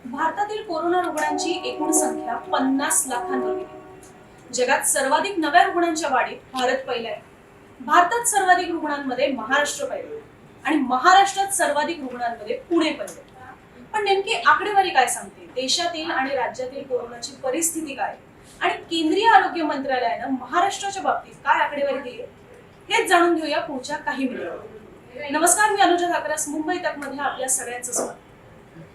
भारतातील कोरोना रुग्णांची एकूण संख्या 50 लाखांवर गेली। जगात सर्वाधिक नव्या रुग्णांच्या वाढीत भारत पहिला आहे। भारतात सर्वाधिक रुग्णांमध्ये महाराष्ट्र पहिला आणि महाराष्ट्रात सर्वाधिक रुग्णांमध्ये पुणे पहिले। पण नेमकी आकडेवारी काय सांगते? देशातील आणि राज्यातील कोरोनाची परिस्थिती काय आणि केंद्रीय आरोग्य मंत्रालयाने महाराष्ट्राच्या बाबतीत काय आकडेवारी दिली हेच जाणून घेऊया पुढच्या काही मिनिटांत। नमस्कार, मी अनुजा धाकरस, मुंबई तक मध्ये आपल्या सगळ्यांचं स्वागत।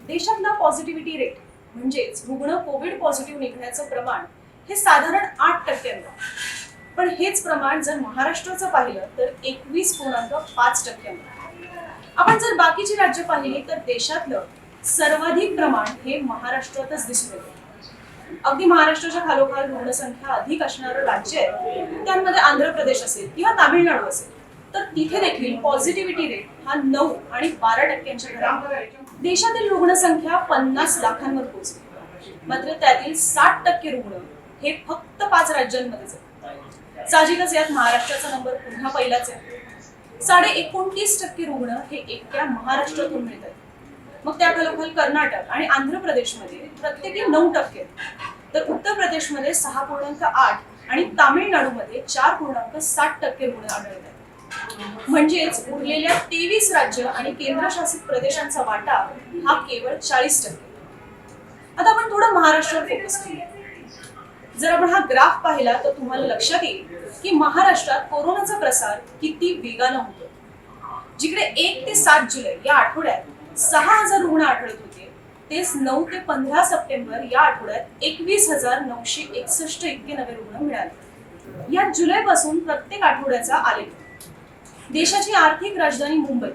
देशातला पॉझिटिव्हिटी रेट म्हणजेच रुग्ण कोविड पॉझिटिव्ह निघण्याचं प्रमाण हे साधारण 8% पण हेच प्रमाण जर महाराष्ट्राचं पाहिलं तर 21.5%। आपण जर बाकीची राज्य पाहिली तर देशातलं सर्वाधिक प्रमाण हे महाराष्ट्रातच दिसून येतं। अगदी महाराष्ट्राच्या खालोखाल रुग्णसंख्या अधिक असणारं राज्य आहे, त्यांमध्ये आंध्र प्रदेश असेल किंवा तामिळनाडू असेल, तर तिथे देखील पॉझिटिव्हिटी रेट हा 9 आणि 12% घरात आहे। देशातील रुग्णसंख्या 50 लाखांवर पोहोचली, मात्र त्यातील 60% रुग्ण हे फक्त 5 राज्यांमध्येच आहेत। साहजिकच यात महाराष्ट्राचा नंबर पुन्हा पहिलाच आहे। 29.5% रुग्ण हे एकट्या महाराष्ट्रातून मिळत आहेत। मग त्या खालोखाल कर्नाटक आणि आंध्र प्रदेशमध्ये प्रत्येकी 9%, तर उत्तर प्रदेशमध्ये 6.8 आणि तामिळनाडूमध्ये 4.7% रुग्ण आढळत आहेत। म्हणजेच उरलेल्या 23 राज्य आणि केंद्रशासित प्रदेशांचा वाटा हा केवळ 40%। आता आपण थोडं महाराष्ट्रावर फोकस करूया। जर आपण हा ग्राफ पाहिला तर तुम्हाला लक्षात येईल की महाराष्ट्रात कोरोनाचा प्रसार किती वेगानं होतो। जिकडे 1 ते 7 जुलै या आठवड्यात 6,000 रुग्ण आढळत होते, तेच 9 ते 15 सप्टेंबर या आठवड्यात 21,961 इतके नवे रुग्ण मिळाले। या जुलैपासून प्रत्येक आठवड्याचा आलेख। देशाची आर्थिक राजधानी मुंबई,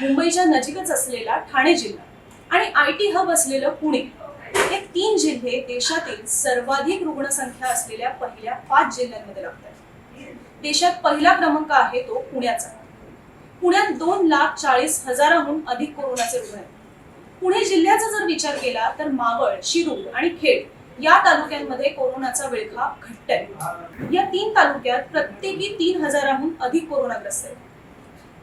मुंबईच्या नजीकच असलेला ठाणे जिल्हा आणि IT हब असलेलं पुणे, हे 3 जिल्हे देशातील सर्वाधिक रुग्णसंख्या असलेल्या पहिल्या 5 जिल्ह्यांमध्ये लागतात। देशात पहिला क्रमांक आहे तो पुण्याचा। पुण्यात 2,40,000हून अधिक कोरोनाचे रुग्ण आहेत। पुणे जिल्ह्याचा जर विचार केला तर मावळ, शिरूर आणि खेड या तालुक्यांमध्ये कोरोनाचा विळखा घट्ट आहे। या 3 तालुक्यात प्रत्येकी 3,000हून अधिक कोरोनाग्रस्त आहेत।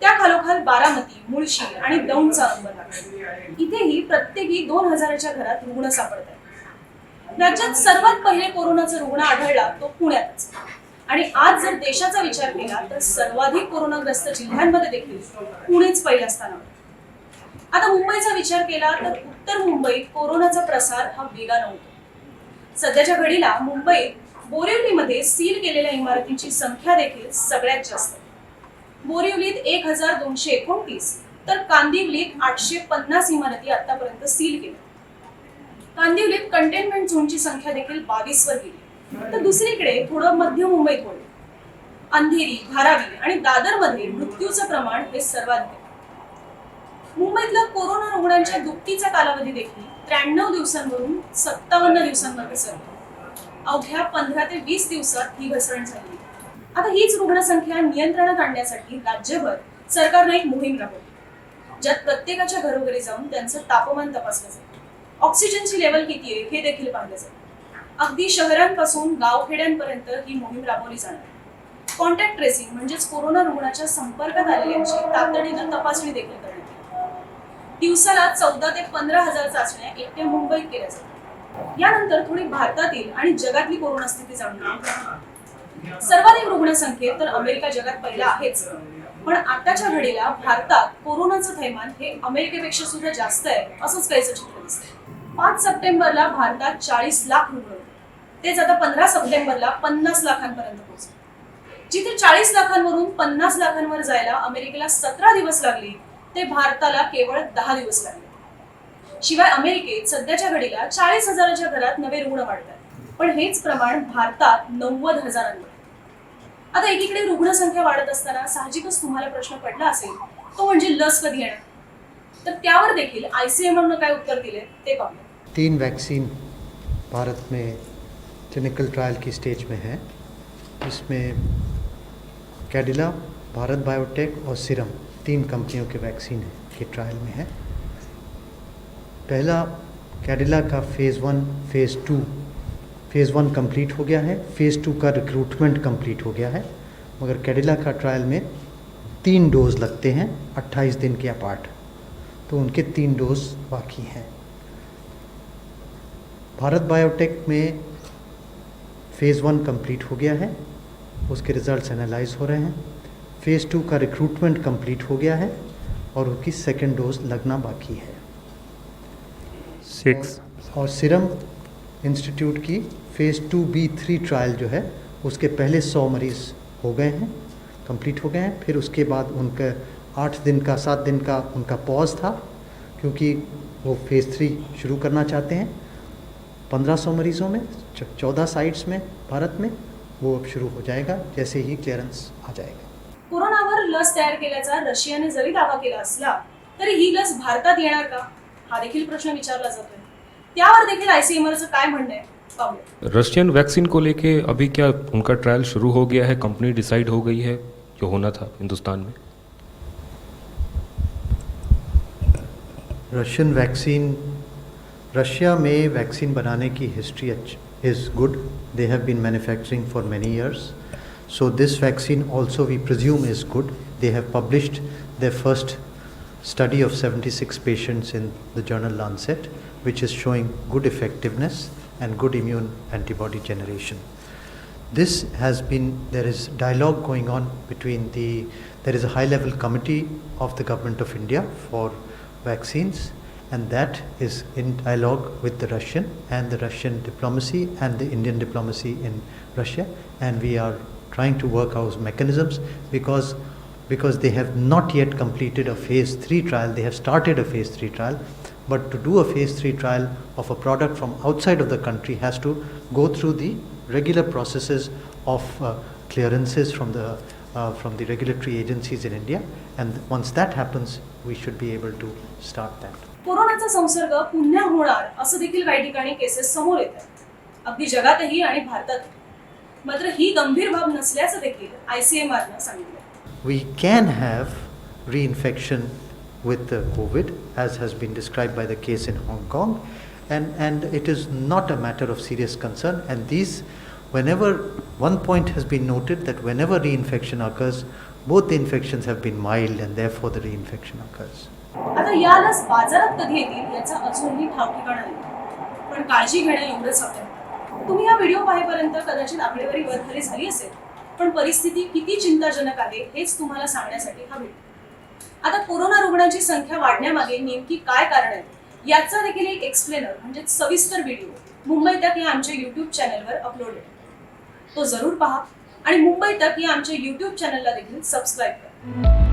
त्या खालोखाल बारामती, मुळशी आणि दौंडचा नंबर लागतो। इथेही प्रत्येकी 2,000च्या घरात रुग्ण सापडतात। राज्यात सर्वात पहिले कोरोनाचा रुग्ण आढळला तो पुण्यातच, आणि आज जर देशाचा विचार केला तर सर्वाधिक कोरोनाग्रस्त जिल्ह्यांमध्ये देखील पुणेच पहिल्या स्थानावर। आता मुंबईचा विचार केला तर उत्तर मुंबईत कोरोनाचा प्रसार हा वेगानं होतो। सध्याच्या घडीला मुंबईत बोरिवलीमध्ये सील केलेल्या इमारतींची संख्या देखील सगळ्यात जास्त। बोरिवलीत 1,229 तर कांदिवलीत 850 इमारती आतापर्यंत सील केल्या। कांदिवलीत कंटेनमेंट झोनची संख्या देखील 22 वर गेली, तर दुसरीकडे थोडं मध्य मुंबईत होईल। अंधेरी, धारावी आणि दादरमध्ये मृत्यूचं प्रमाण हे सर्वाधिक आहे। मुंबईतल्या कोरोना रुग्णांच्या दुपटीचा कालावधी देखील 93 दिवसांवरून 57 दिवसांवर घसरला। अवघ्या 15 ते 20 दिवसात ही घसरण झाली। आता हीच रुग्णसंख्या नियंत्रणात आणण्यासाठी राज्यभर सरकारने एक मोहीम राबवली, ज्यात प्रत्येकाच्या घरोघरी जाऊन त्यांचं तापमान तपासलं जाईल, ऑक्सिजनची लेवल किती आहे हे देखील पाहिलं जाईल। अगदी शहरांपासून गावखेड्यांपर्यंत ही मोहीम राबवली जाणार। कॉन्टॅक्ट ट्रेसिंग म्हणजेच कोरोना रुग्णाच्या संपर्कात आलेल्यांची तातडीनं तपासणी देखील करण्यात येईल। दिवसाला 14 ते 15,000 चाचण्या एकट्या मुंबईत केल्या जातात। यानंतर थोडी भारतातील आणि जगातली कोरोना स्थिती जाणून घेऊ। सर्वाधिक रुग्णसंख्येत तर अमेरिका जगात पहिला आहेच, पण आताच्या घडीला भारतात कोरोनाचं थैमान हे अमेरिकेपेक्षा सुद्धा जास्त आहे असंच काहीच चित्र दिसतंय। 5 सप्टेंबरला भारतात 40 लाख रुग्ण होते, तेच आता 15 सप्टेंबरला 50 लाखांपर्यंत पोहोचले। जिथे 40 लाखांवरून 50 लाखांवर जायला अमेरिकेला 17 दिवस लागले, ते भारताला केवळ 10 दिवस लागले। शिवाय अमेरिकेत सध्याच्या घडीला 40,000च्या घरात नवे रुग्ण वाढतात, पण हेच प्रमाण भारतात 90,000 आता एकीकडे रुग्णसंख्या वाढत असताना साहजिकच तुम्हाला प्रश्न पडला असेल, तो म्हणजे लस कधी येणार। तर त्यावर देखील ICMR ने काय उत्तर दिले ते पाहूया। 3 वैक्सीन भारत में क्लिनिकल ट्रायल की स्टेज में है। इसमें कैडिला, भारत बायोटेक और सीरम 3 कंपनियों के वैक्सीन के ट्रायल में है। पहला कैडिला का फेज़ 1, फेज़ 1 कंप्लीट हो गया है। फेज़ 2 का रिक्रूटमेंट कंप्लीट हो गया है, मगर कैडिला का ट्रायल में 3 डोज लगते हैं 28 दिन के अपार्ट, तो उनके 3 डोज बाकी हैं। भारत बायोटेक में फ़ेज़ 1 कंप्लीट हो गया है, उसके रिज़ल्ट्स एनालाइज हो रहे हैं। फ़ेज़ 2 का रिक्रूटमेंट कंप्लीट हो गया है और उसकी सेकेंड डोज लगना बाकी है। 6 और सीरम इंस्टीट्यूट की फ़ेज़ 2B3 ट्रायल जो है उसके पहले 100 मरीज़ हो गए हैं, कंप्लीट हो गए हैं। फिर उसके बाद उनका 7 दिन का उनका पॉज था, क्योंकि वो फ़ेज़ 3 शुरू करना चाहते हैं 1500 मरीज़ों में 14 साइट्स में भारत में। वो अब शुरू हो जाएगा जैसे ही क्लियरेंस आ जाएगा। कोरोनावर लस तयार केल्याचा रशियाने जरी दावा केला असला तरी ही लस भारतात येणार का हा देखील प्रश्न विचारला जातोय। त्यावर देखील आयसीएमआरचं काय म्हणणं आहे पाहूया। रशियन वैक्सीन को लेके अभी क्या उनका ट्रायल शुरू हो गया है? कंपनी डिसाइड हो गई है जो होना था हिंदुस्तान में? रशिया में वैक्सीन बनाने की history is good. They have been manufacturing for many years. So this vaccine also we presume is good. They have published their first study of 76 patients in the journal Lancet, which is showing good effectiveness and good immune antibody generation. There is dialogue going on there is a high level committee of the government of India for vaccines, and that is in dialogue with the Russian diplomacy and the Indian diplomacy in Russia, and we are trying to work out mechanisms because they have not yet completed a phase 3 trial. They have started a phase 3 trial, but to do a phase 3 trial of a product from outside of the country has to go through the regular processes of clearances from the regulatory agencies in India, and once that happens we should be able to start that. कोरोनाचा संसर्ग पुन्हा होणार असं देखील काही ठिकाणी cases समोर येत आहेत, अगदी जगातही आणि भारतातही. मात्र ही गंभीर बाब नसल्याचं देखील आयसीएमआरनं सांगितलं. We can have reinfection with the COVID, as has been described by the case in Hong Kong, and it is not a matter of serious concern. And whenever one point has been noted that whenever reinfection occurs, both the infections have been mild, and therefore the reinfection occurs. आता या लस बाजारात कधी येतील याचा अजूनही ठावठिकाणा नाही, पण काळजी घेणं एवढंच हवं. तुम्ही हा व्हिडिओ पाहेपर्यंत कदाचित आकडेवारी वरखाली झाली असेल, पण परिस्थिती किती चिंताजनक आहे हेच तुम्हाला सांगण्यासाठी हा व्हिडिओ. आता कोरोना रुग्णांची संख्या वाढण्यामागे नेमकी काय कारण आहेत याचा देखील एक एक्सप्लेनर म्हणजे सविस्तर व्हिडिओ मुंबई तक या आमच्या यूट्यूब चॅनलवर अपलोड आहे. तो जरूर पहा आणि मुंबई तक या आमच्या यूट्यूब चॅनलला देखील सबस्क्राईब करा.